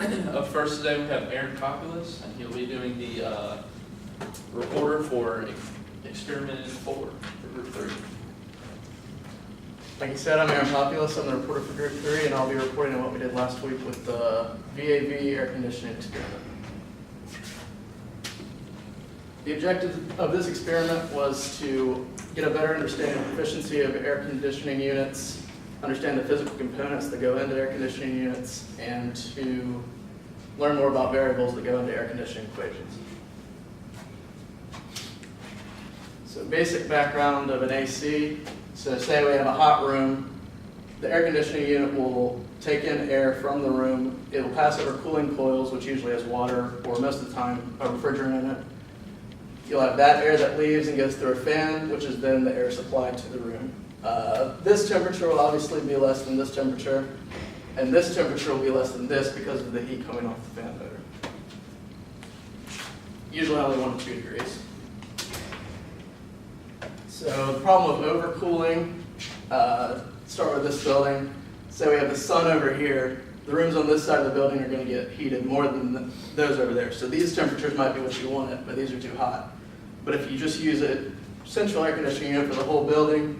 Up first today we have Aaron Populus, and he'll be doing the reporter for experiment 4 for group 3. Like you said, I'm Aaron Populus. I'm the reporter for Group 3, and I'll be reporting on what we did last week with the VAV air conditioning experiment. The objective of this experiment was to get a better understanding of the efficiency of air conditioning units, understand the physical components that go into air conditioning units, and to learn more about variables that go into air conditioning equations. So basic background of an AC. So say we have a hot room, the air conditioning unit will take in air from the room, it will pass over cooling coils, which usually has water, or most of the time a refrigerant in it. You'll have that air that leaves and goes through a fan, which is then the air supplied to the room. This temperature will obviously be less than this temperature, and this temperature will be less than this because of the heat coming off the fan motor. Usually only 1 to 2 degrees. So the problem of overcooling, start with this building. So we have the sun over here. The rooms on this side of the building are going to get heated more than those over there. So these temperatures might be what you wanted, but these are too hot. But if you just use a central air conditioning unit for the whole building,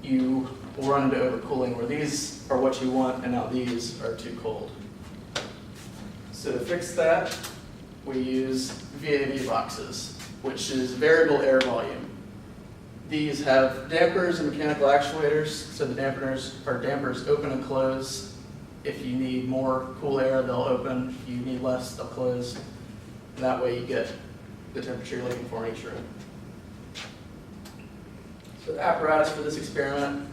you will run into overcooling, where these are what you want and now these are too cold. So to fix that, we use VAV boxes, which is variable air volume. These have dampers and mechanical actuators, so the dampers open and close. If you need more cool air, they'll open. If you need less, they'll close. And that way you get the temperature you're looking for in each room. So the apparatus for this experiment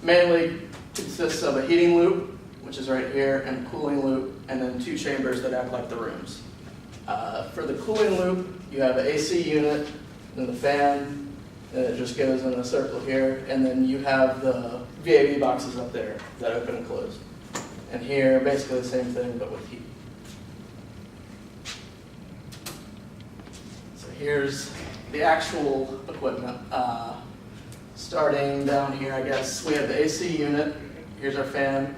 mainly consists of a heating loop, which is right here, and a cooling loop, and then 2 chambers that act like the rooms. For the cooling loop, you have an AC unit, then the fan, and it just goes in a circle here, and then you have the VAV boxes up there that open and close. And here, basically the same thing, but with heat. So here's the actual equipment. Starting down here, I guess, we have the AC unit. Here's our fan,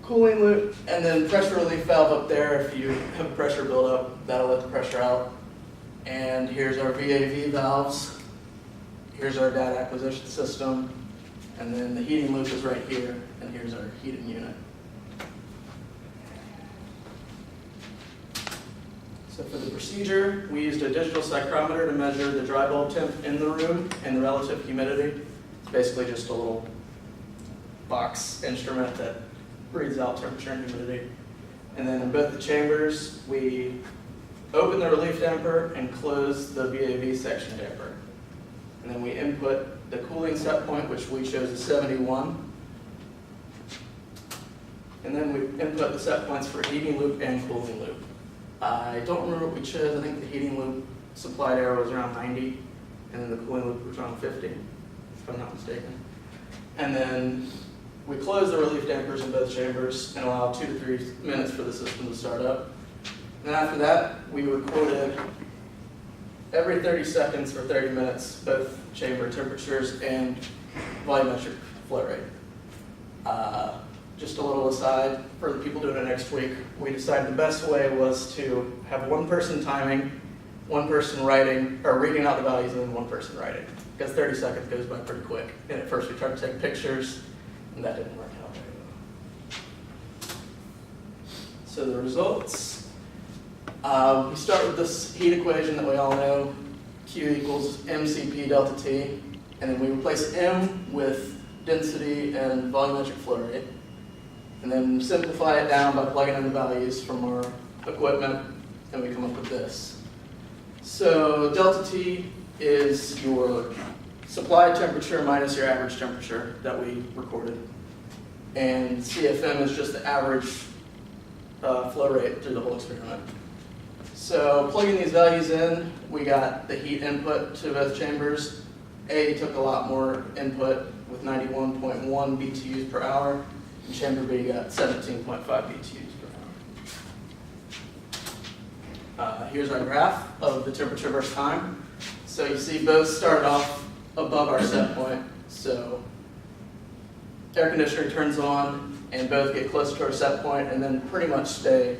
cooling loop, and then pressure relief valve up there. If you have pressure buildup, that'll let the pressure out. And here's our VAV valves. Here's our data acquisition system. And then the heating loop is right here, and here's our heating unit. So for the procedure, we used a digital psychrometer to measure the dry bulb temp in the room and the relative humidity. It's basically just a little box instrument that reads out temperature and humidity. And then in both the chambers, we open the relief damper and close the VAV section damper. And then we input the cooling set point, which we chose as 71. And then we input the set points for heating loop and cooling loop. I don't remember what we chose. I think the heating loop supplied air was around 90, and then the cooling loop was around 50, if I'm not mistaken. And then we close the relief dampers in both chambers and allow 2 to 3 minutes for the system to start up. And after that, we recorded every 30 seconds for 30 minutes, both chamber temperatures and volumetric flow rate. Just a little aside, for the people doing it next week, we decided the best way was to have one person timing, one person writing, or reading out the values, and then one person writing. Because 30 seconds goes by pretty quick. And at first we tried to take pictures, and that didn't work out very well. So the results. We start with this heat equation that we all know, Q equals mCp delta T, and then we replace M with density and volumetric flow rate, and then simplify it down by plugging in the values from our equipment, and we come up with this. So delta T is your supply temperature minus your average temperature that we recorded, and CFM is just the average flow rate through the whole experiment. So plugging these values in, we got the heat input to both chambers. A took a lot more input with 91.1 BTUs per hour, and chamber B got 17.5 BTUs per hour. Here's our graph of the temperature versus time. So you see both started off above our set point. So air conditioner turns on, and both get close to our set point and then pretty much stay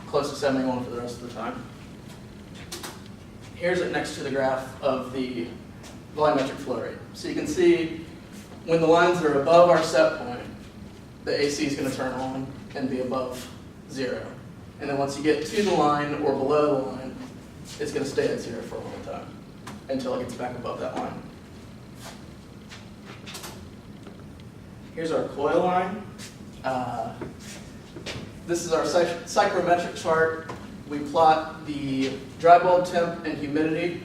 close to 71 for the rest of the time. Here's it next to the graph of the volumetric flow rate. So you can see when the lines are above our set point, the AC is going to turn on and be above 0. And then once you get to the line or below the line, it's going to stay at 0 for a long time until it gets back above that line. Here's our coil line. This is our psychrometric chart. We plot the dry bulb temp and humidity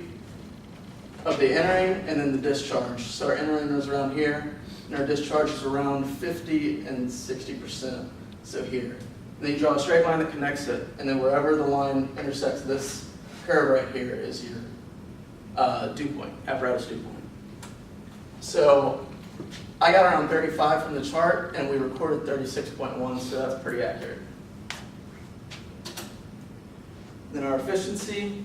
of the entering and then the discharge. So our entering is around here, and our discharge is around 50 and 60%, so here. And then you draw a straight line that connects it, and then wherever the line intersects this curve right here is your dew point, apparatus dew point. So I got around 35 from the chart, and we recorded 36.1, so that's pretty accurate. Then our efficiency.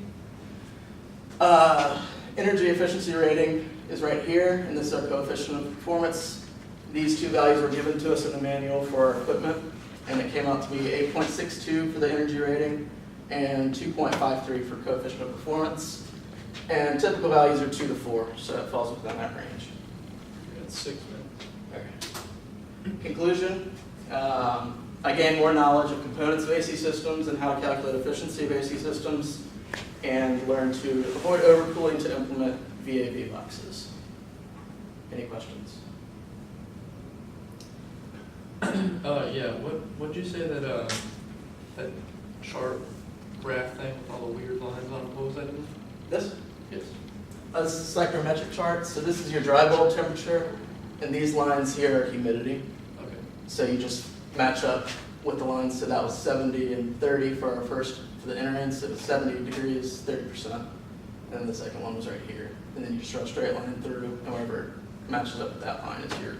Energy efficiency rating is right here, and this is our coefficient of performance. These two values were given to us in the manual for our equipment, and it came out to be 8.62 for the energy rating and 2.53 for coefficient of performance. And typical values are 2 to 4, so that falls within that range. That's 6 minutes. Okay. Conclusion. I gained more knowledge of components of AC systems and how to calculate efficiency of AC systems, and learn to avoid overcooling to implement VAV boxes. Any questions? Yeah, what'd you say that, that chart graph thing with all the weird lines on it, what was that again? This? Yes. This is a psychrometric chart. So this is your dry bulb temperature, and these lines here are humidity. Okay. So you just match up with the lines. So that was 70 and 30 for our first, for the entering. So 70 degrees, 30%. And then the second one was right here. And then you just draw a straight line through, and wherever it matches up with that line is your